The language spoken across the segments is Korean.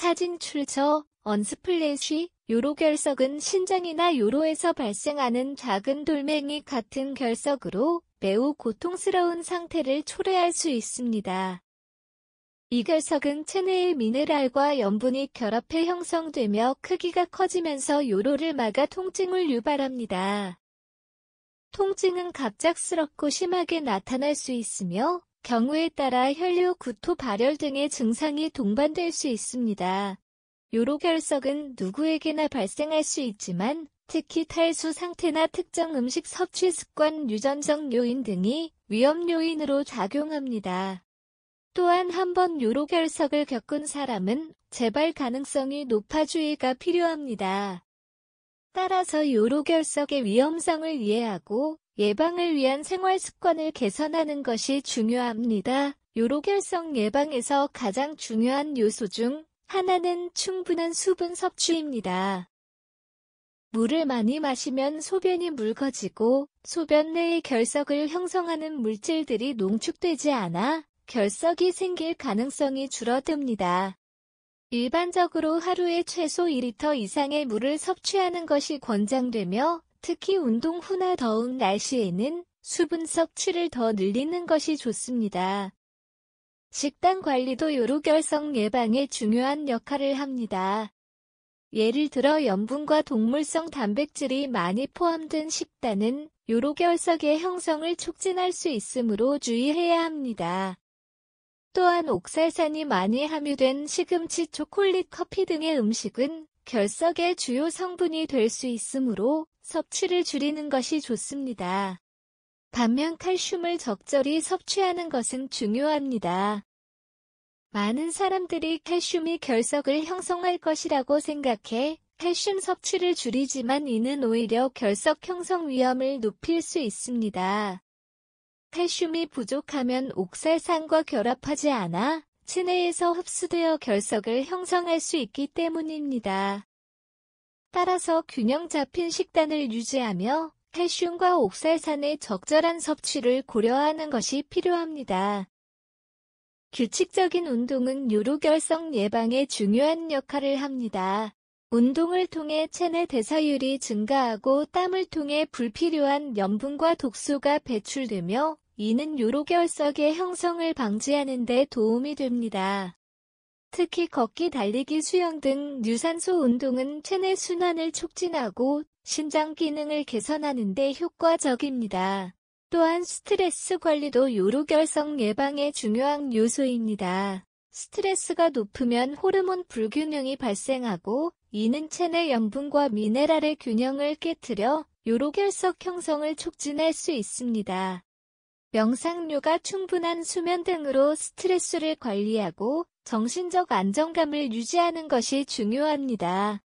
사진 출처 언스플래시 요로결석은 신장이나 요로에서 발생하는 작은 돌멩이 같은 결석으로 매우 고통스러운 상태를 초래할 수 있습니다. 이 결석은 체내의 미네랄과 염분이 결합해 형성되며 크기가 커지면서 요로를 막아 통증을 유발합니다. 통증은 갑작스럽고 심하게 나타날 수 있으며 경우에 따라 혈류, 구토, 발열 등의 증상이 동반될 수 있습니다. 요로결석은 누구에게나 발생할 수 있지만 특히 탈수 상태나 특정 음식 섭취 습관, 유전적 요인 등이 위험 요인으로 작용합니다. 또한 한번 요로결석을 겪은 사람은 재발 가능성이 높아 주의가 필요합니다. 따라서 요로결석의 위험성을 이해하고 예방을 위한 생활 습관을 개선하는 것이 중요합니다. 요로결석 예방에서 가장 중요한 요소 중 하나는 충분한 수분 섭취입니다. 물을 많이 마시면 소변이 묽어지고 소변 내의 결석을 형성하는 물질들이 농축되지 않아 결석이 생길 가능성이 줄어듭니다. 일반적으로 하루에 최소 2리터 이상의 물을 섭취하는 것이 권장되며 특히 운동 후나 더운 날씨에는 수분 섭취를 더 늘리는 것이 좋습니다. 식단 관리도 요로결석 예방에 중요한 역할을 합니다. 예를 들어 염분과 동물성 단백질이 많이 포함된 식단은 요로결석의 형성을 촉진할 수 있으므로 주의해야 합니다. 또한 옥살산이 많이 함유된 시금치, 초콜릿, 커피 등의 음식은 결석의 주요 성분이 될 수 있으므로 섭취를 줄이는 것이 좋습니다. 반면 칼슘을 적절히 섭취하는 것은 중요합니다. 많은 사람들이 칼슘이 결석을 형성할 것이라고 생각해 칼슘 섭취를 줄이지만 이는 오히려 결석 형성 위험을 높일 수 있습니다. 칼슘이 부족하면 옥살산과 결합하지 않아 체내에서 흡수되어 결석을 형성할 수 있기 때문입니다. 따라서 균형 잡힌 식단을 유지하며 칼슘과 옥살산의 적절한 섭취를 고려하는 것이 필요합니다. 규칙적인 운동은 요로결석 예방에 중요한 역할을 합니다. 운동을 통해 체내 대사율이 증가하고 땀을 통해 불필요한 염분과 독소가 배출되며 이는 요로결석의 형성을 방지하는 데 도움이 됩니다. 특히 걷기, 달리기, 수영 등 유산소 운동은 체내 순환을 촉진하고 신장 기능을 개선하는 데 효과적입니다. 또한 스트레스 관리도 요로결석 예방에 중요한 요소입니다. 스트레스가 높으면 호르몬 불균형이 발생하고 이는 체내 염분과 미네랄의 균형을 깨트려 요로결석 형성을 촉진할 수 있습니다. 명상류가 충분한 수면 등으로 스트레스를 관리하고 정신적 안정감을 유지하는 것이 중요합니다.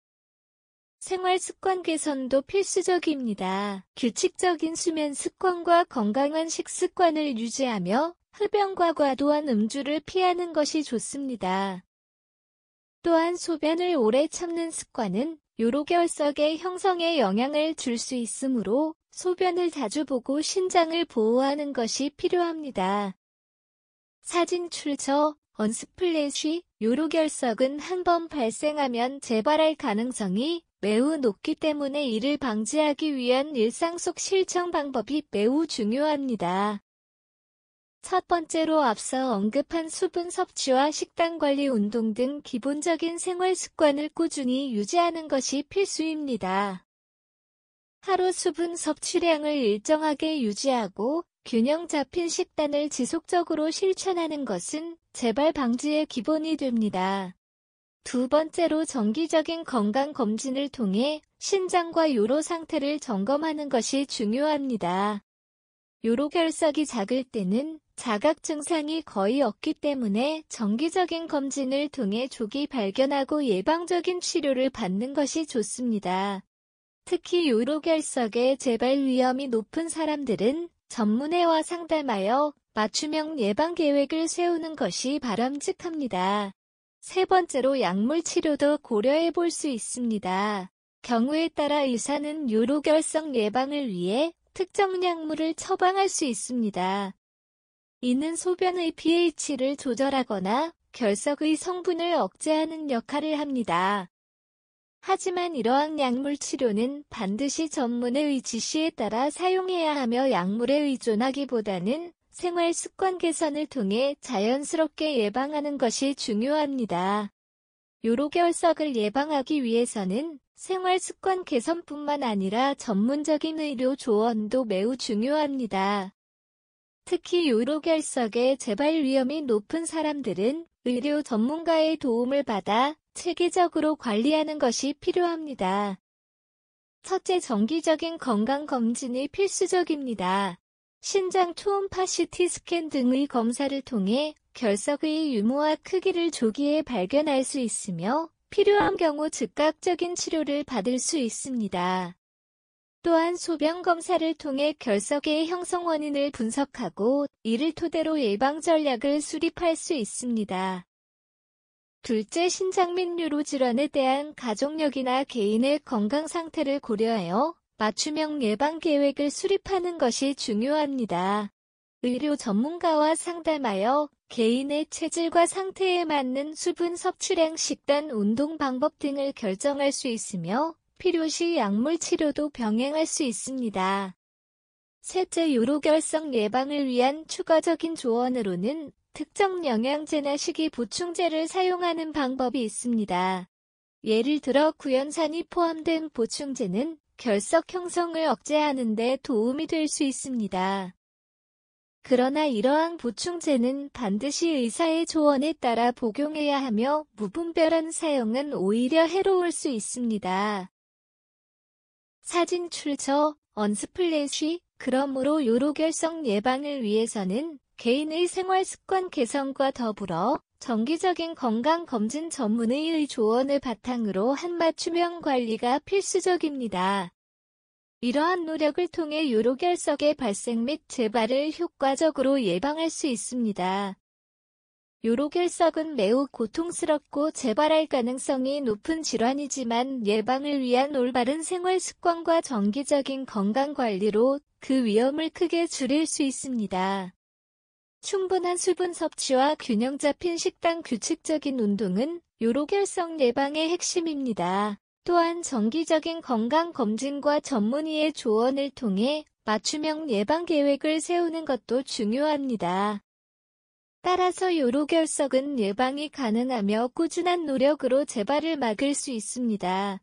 생활 습관 개선도 필수적입니다. 규칙적인 수면 습관과 건강한 식습관을 유지하며 흡연과 과도한 음주를 피하는 것이 좋습니다. 또한 소변을 오래 참는 습관은 요로결석의 형성에 영향을 줄 수 있으므로 소변을 자주 보고 신장을 보호하는 것이 필요합니다. 사진 출처 언스플래시 요로결석은 한 번 발생하면 재발할 가능성이 매우 높기 때문에 이를 방지하기 위한 일상 속 실천 방법이 매우 중요합니다. 첫 번째로 앞서 언급한 수분 섭취와 식단 관리, 운동 등 기본적인 생활 습관을 꾸준히 유지하는 것이 필수입니다. 하루 수분 섭취량을 일정하게 유지하고 균형 잡힌 식단을 지속적으로 실천하는 것은 재발 방지의 기본이 됩니다. 두 번째로 정기적인 건강검진을 통해 신장과 요로 상태를 점검하는 것이 중요합니다. 요로결석이 작을 때는 자각 증상이 거의 없기 때문에 정기적인 검진을 통해 조기 발견하고 예방적인 치료를 받는 것이 좋습니다. 특히 요로결석의 재발 위험이 높은 사람들은 전문의와 상담하여 맞춤형 예방 계획을 세우는 것이 바람직합니다. 세 번째로 약물 치료도 고려해 볼 수 있습니다. 경우에 따라 의사는 요로결석 예방을 위해 특정 약물을 처방할 수 있습니다. 이는 소변의 pH를 조절하거나 결석의 성분을 억제하는 역할을 합니다. 하지만 이러한 약물 치료는 반드시 전문의 지시에 따라 사용해야 하며 약물에 의존하기보다는 생활 습관 개선을 통해 자연스럽게 예방하는 것이 중요합니다. 요로결석을 예방하기 위해서는 생활 습관 개선뿐만 아니라 전문적인 의료 조언도 매우 중요합니다. 특히 요로결석의 재발 위험이 높은 사람들은 의료 전문가의 도움을 받아 체계적으로 관리하는 것이 필요합니다. 첫째, 정기적인 건강검진이 필수적입니다. 신장 초음파 CT 스캔 등의 검사를 통해 결석의 유무와 크기를 조기에 발견할 수 있으며 필요한 경우 즉각적인 치료를 받을 수 있습니다. 또한 소변 검사를 통해 결석의 형성 원인을 분석하고 이를 토대로 예방 전략을 수립할 수 있습니다. 둘째, 신장 및 요로 질환에 대한 가족력이나 개인의 건강 상태를 고려하여 맞춤형 예방 계획을 수립하는 것이 중요합니다. 의료 전문가와 상담하여 개인의 체질과 상태에 맞는 수분 섭취량, 식단, 운동 방법 등을 결정할 수 있으며 필요시 약물 치료도 병행할 수 있습니다. 셋째, 요로결석 예방을 위한 추가적인 조언으로는 특정 영양제나 식이 보충제를 사용하는 방법이 있습니다. 예를 들어 구연산이 포함된 보충제는 결석 형성을 억제하는 데 도움이 될 수 있습니다. 그러나 이러한 보충제는 반드시 의사의 조언에 따라 복용해야 하며 무분별한 사용은 오히려 해로울 수 있습니다. 사진 출처 언스플래시. 그러므로 요로결석 예방을 위해서는 개인의 생활 습관 개선과 더불어 정기적인 건강검진 전문의의 조언을 바탕으로 한 맞춤형 관리가 필수적입니다. 이러한 노력을 통해 요로결석의 발생 및 재발을 효과적으로 예방할 수 있습니다. 요로결석은 매우 고통스럽고 재발할 가능성이 높은 질환이지만 예방을 위한 올바른 생활 습관과 정기적인 건강관리로 그 위험을 크게 줄일 수 있습니다. 충분한 수분 섭취와 균형 잡힌 식단, 규칙적인 운동은 요로결석 예방의 핵심입니다. 또한 정기적인 건강검진과 전문의의 조언을 통해 맞춤형 예방 계획을 세우는 것도 중요합니다. 따라서 요로결석은 예방이 가능하며 꾸준한 노력으로 재발을 막을 수 있습니다.